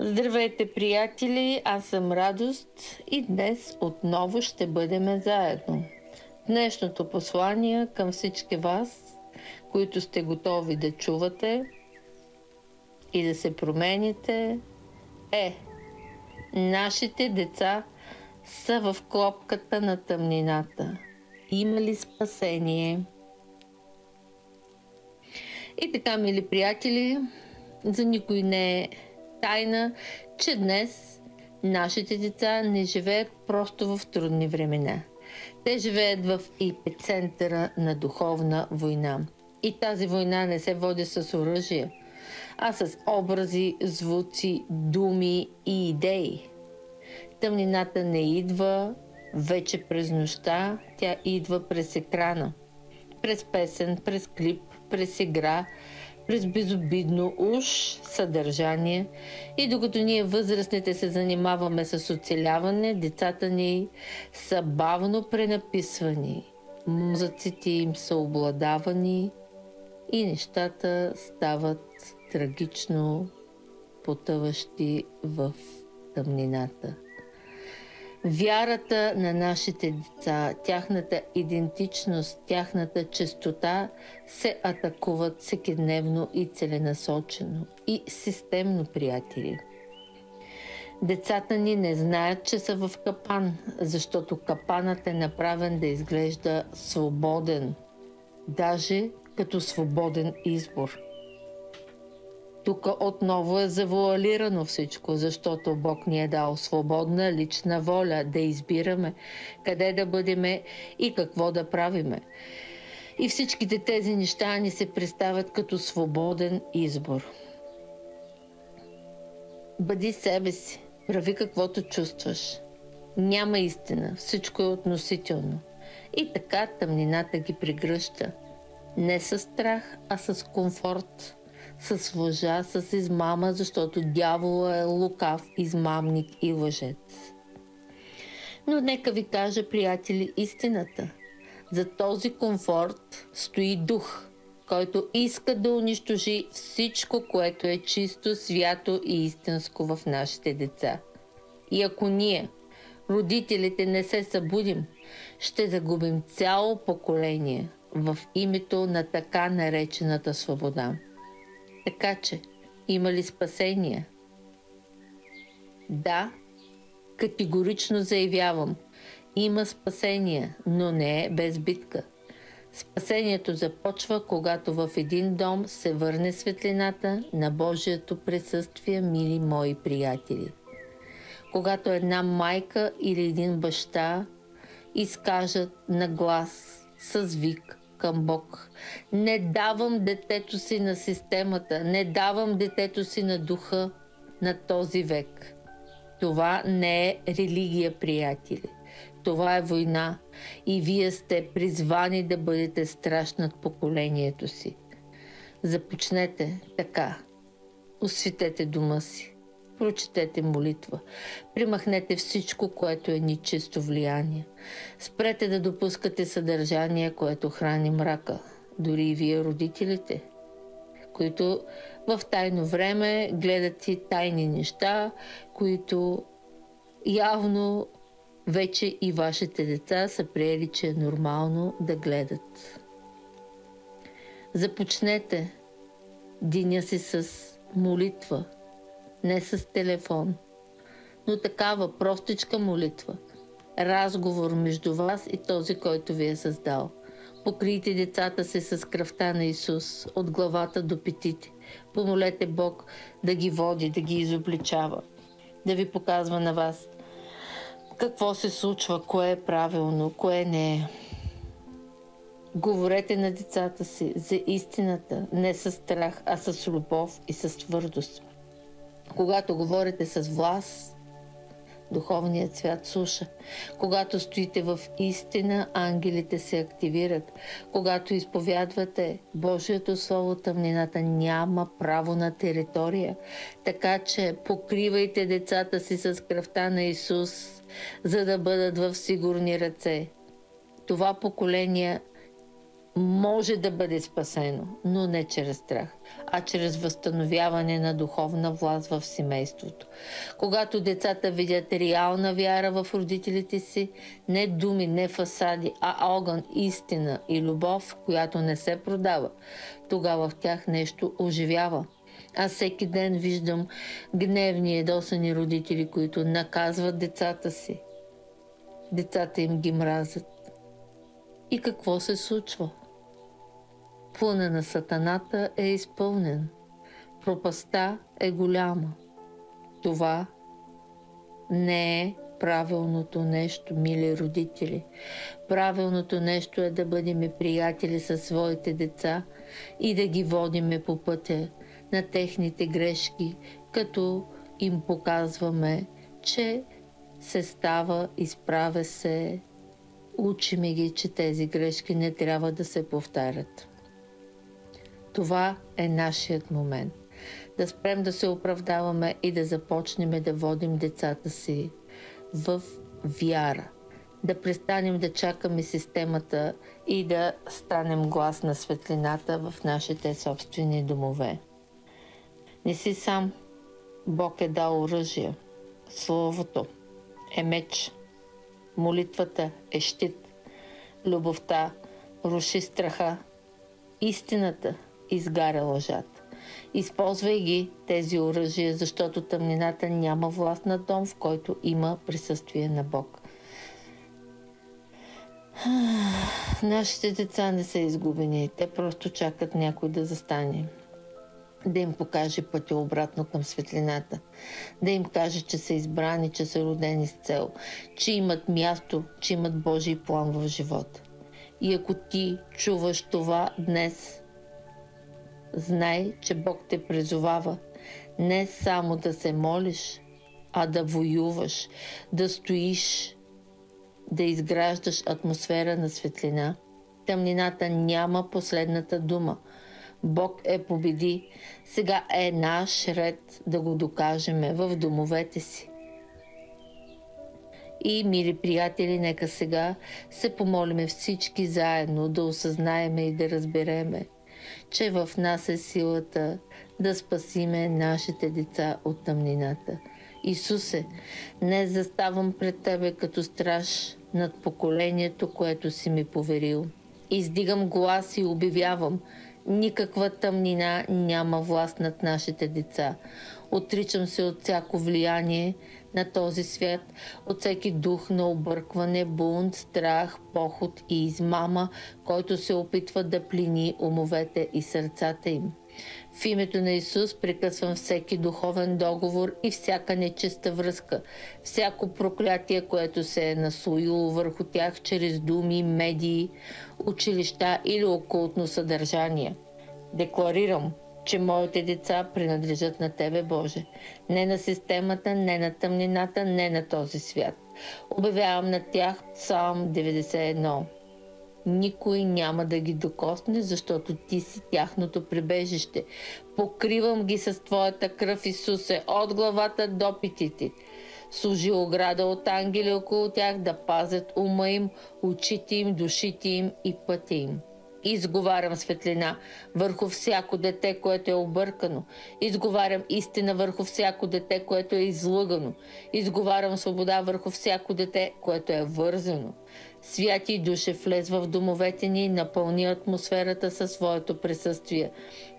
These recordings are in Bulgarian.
Здравейте, приятели! Аз съм Радост и днес отново ще бъдем заедно. Днешното послание към всички вас, които сте готови да чувате и да се промените, е: нашите деца са в клопката на тъмнината. Има ли спасение? И така, мили приятели, за никой не е тайна, че днес нашите деца не живеят просто в трудни времена. Те живеят в епицентъра на духовна война. И тази война не се води с оръжие, а с образи, звуци, думи и идеи. Тъмнината не идва вече през нощта, тя идва през екрана. През песен, през клип, през игра, през безобидно уж съдържание. И докато ние възрастните се занимаваме с оцеляване, децата ни са бавно пренаписвани, мозъците им са обладавани и нещата стават трагично потъващи в тъмнината. Вярата на нашите деца, тяхната идентичност, тяхната чистота се атакуват всекидневно и целенасочено и системно, приятели. Децата ни не знаят, че са в капан, защото капанът е направен да изглежда свободен, даже като свободен избор. Тук отново е завуалирано всичко, защото Бог ни е дал свободна лична воля да избираме къде да бъдеме и какво да правиме. И всичките тези неща ни се представят като свободен избор. Бъди себе си, прави каквото чувстваш. Няма истина, всичко е относително. И така тъмнината ги прегръща. Не с страх, а с комфорт. С лъжа, с измама, защото дявола е лукав, измамник и лъжец. Но нека ви кажа, приятели, истината. За този комфорт стои дух, който иска да унищожи всичко, което е чисто, свято и истинско в нашите деца. И ако ние, родителите, не се събудим, ще загубим цяло поколение в името на така наречената свобода. Така че, има ли спасение? Да, категорично заявявам. Има спасение, но не е без битка. Спасението започва, когато в един дом се върне светлината на Божието присъствие, мили мои приятели. Когато една майка или един баща изкажат на глас с вик към Бог: не давам детето си на системата, не давам детето си на духа на този век. Това не е религия, приятели. Това е война и вие сте призвани да бъдете страж над поколението си. Започнете така. Осветете дома си. Прочетете молитва. Примахнете всичко, което е нечисто влияние. Спрете да допускате съдържание, което храни мрака. Дори и вие, родителите, които в тайно време гледат и тайни неща, които явно вече и вашите деца са приели, че е нормално да гледат. Започнете деня си с молитва. Не с телефон, но такава простичка молитва. Разговор между вас и този, който ви е създал. Покрийте децата си с кръвта на Исус, от главата до петите. Помолете Бог да ги води, да ги изобличава, да ви показва на вас какво се случва, кое е правилно, кое не е. Говорете на децата си за истината, не с страх, а с любов и с твърдост. Когато говорите с власт, духовният свят слуша. Когато стоите в истина, ангелите се активират. Когато изповядвате Божието Слово, тъмнината няма право на територия. Така че покривайте децата си с кръвта на може да бъде спасено, но не чрез страх, а чрез възстановяване на духовна власт в семейството. Когато децата видят реална вяра в родителите си, не думи, не фасади, а огън, истина и любов, която не се продава, тогава в тях нещо оживява. Аз всеки ден виждам гневни, ядосани родители, които наказват децата си. Децата им ги мразят. И какво се случва? Плънът на сатаната е изпълнен. Пропастта е голяма. Това не е правилното нещо, мили родители. Правилното нещо е да бъдем приятели със своите деца и да ги водиме по пътя на техните грешки, като им показваме, че се става, изправя се, учиме ги, че тези грешки не трябва да се повтарят. Това е нашият момент. Да спрем да се оправдаваме и да започнем да водим децата си в вяра. Да престанем да чакаме системата и да станем глас на светлината в нашите собствени домове. Не си сам. Бог е дал оръжие. Словото е меч. Молитвата е щит. Любовта руши страха. Истината изгаря лъжата. Използвай ги тези оръжия, защото тъмнината няма власт на дом, в който има присъствие на Бог. Нашите деца не са изгубени. Те просто чакат някой да застане. Да им покаже пътя обратно към светлината. Да им каже, че са избрани, че са родени с цел, че имат място, че имат Божий план в живота. И ако ти чуваш това днес, знай, че Бог те призовава не само да се молиш, а да воюваш, да стоиш, да изграждаш атмосфера на светлина. Тъмнината няма последната дума. Бог победи. Сега е наш ред да го докажем в домовете си. И, мили приятели, нека сега се помолиме всички заедно да осъзнаеме и да разбереме, че в нас е силата да спасиме нашите деца от тъмнината. Исусе, днес заставам пред Тебе като страж над поколението, което си ми поверил. Издигам глас и обявявам: никаква тъмнина няма власт над нашите деца. Отричам се от всяко влияние на този свят, от всеки дух на объркване, бунт, страх, поход и измама, който се опитва да плени умовете и сърцата им. В името на Исус прекъсвам всеки духовен договор и всяка нечиста връзка, всяко проклятие, което се е наслоило върху тях чрез думи, медии, училища или окултно съдържание. Декларирам, че моите деца принадлежат на Тебе, Боже. Не на системата, не на тъмнината, не на този свят. Обявявам на тях Псалм 91. Никой няма да ги докосне, защото Ти си тяхното прибежище. Покривам ги с Твоята кръв, Исусе, от главата до петите. Служи ограда от ангели около тях да пазят ума им, очите им, душите им и пътя им. Изговарям светлина върху всяко дете, което е объркано. Изговарям истина върху всяко дете, което е излъгано. Изговарям свобода върху всяко дете, което е вързано. Святи Душе, влез в домовете ни и напълни атмосферата със своето присъствие.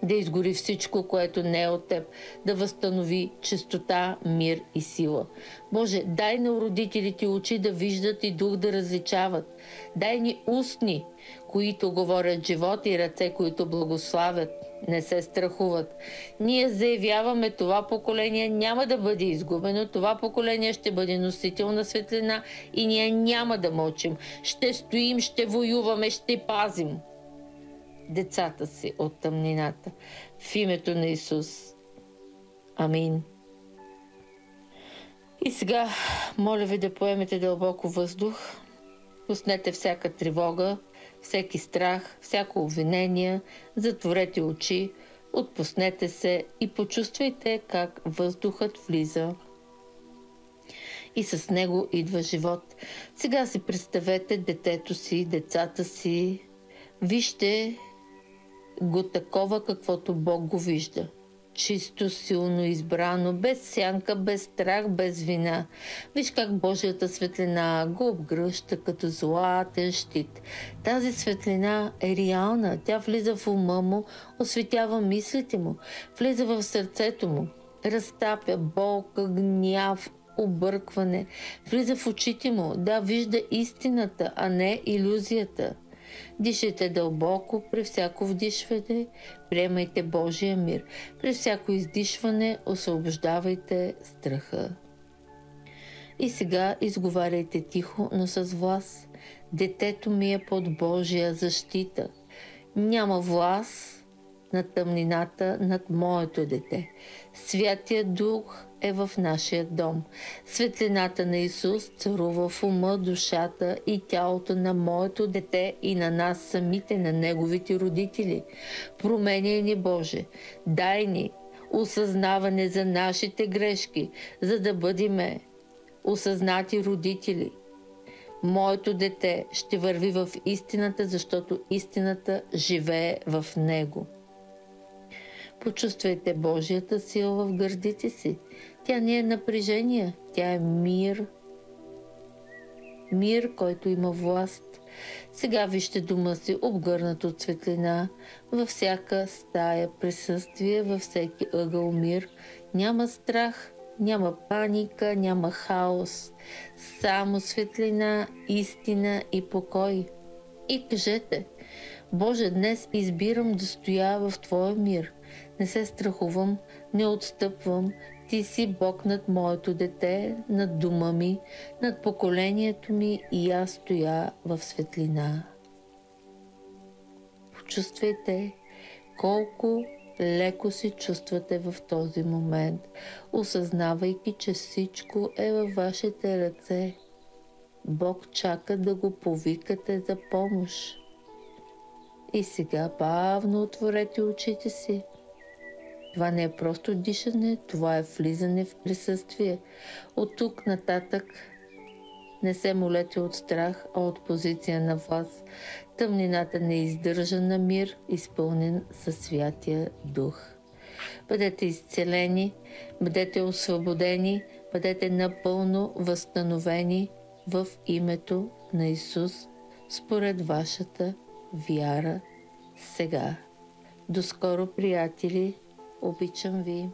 Да изгори всичко, което не е от Теб. Да възстанови чистота, мир и сила. Боже, дай на родителите очи да виждат и дух да различават. Дай ни устни, които говорят живот, и ръце, които благославят, не се страхуват. Ние заявяваме, това поколение няма да бъде изгубено, това поколение ще бъде носител на светлина и ние няма да мълчим. Ще стоим, ще воюваме, ще пазим децата си от тъмнината. В името на Исус. Амин. И сега, моля ви да поемете дълбоко въздух. Пуснете всяка тревога, всеки страх, всяко обвинение, затворете очи, отпуснете се и почувствайте как въздухът влиза и с него идва живот. Сега си представете детето си, децата си Вижте го такова, каквото Бог го вижда. Чисто, силно, избрано, без сянка, без страх, без вина. Виж как Божията светлина го обгръща като златен щит. Тази светлина е реална. Тя влиза в ума му, осветява мислите му, влиза в сърцето му, разтапя болка, гняв, объркване, влиза в очите му, да вижда истината, а не илюзията. Дишайте дълбоко при всяко вдишване, приемайте Божия мир. При всяко издишване освобождавайте страха. И сега изговаряйте тихо, но с власт. Детето ми е под Божия защита. Няма власт над тъмнината, над моето дете. Святия Дух е в нашия дом. Светлината на Исус царува в ума, душата и тялото на моето дете и на нас самите, на неговите родители. Променяй ни, Боже. Дай ни осъзнаване за нашите грешки, за да бъдем осъзнати родители. Моето дете ще върви в истината, защото истината живее в него. Почувствайте Божията сила в гърдите си. Тя не е напрежение, тя е мир. Мир, който има власт. Сега вижте дома си обгърнат от светлина. Във всяка стая присъствие, във всеки ъгъл мир. Няма страх, няма паника, няма хаос. Само светлина, истина и покой. И кажете: Боже, днес избирам да стоя в Твоя мир. Не се страхувам, не отстъпвам. Ти си Бог над моето дете, над дома ми, над поколението ми и аз стоя в светлина. Почувствайте колко леко се чувствате в този момент, осъзнавайки, че всичко е във вашите ръце. Бог чака да го повикате за помощ. И сега бавно отворете очите си. Това не е просто дишане, това е влизане в присъствие. От тук нататък не се молете от страх, а от позиция на власт. Тъмнината не издържа на мир, изпълнен със Святия Дух. Бъдете изцелени, бъдете освободени, бъдете напълно възстановени в името на Исус, според вашата вяра сега. До скоро, приятели! Обичам ви!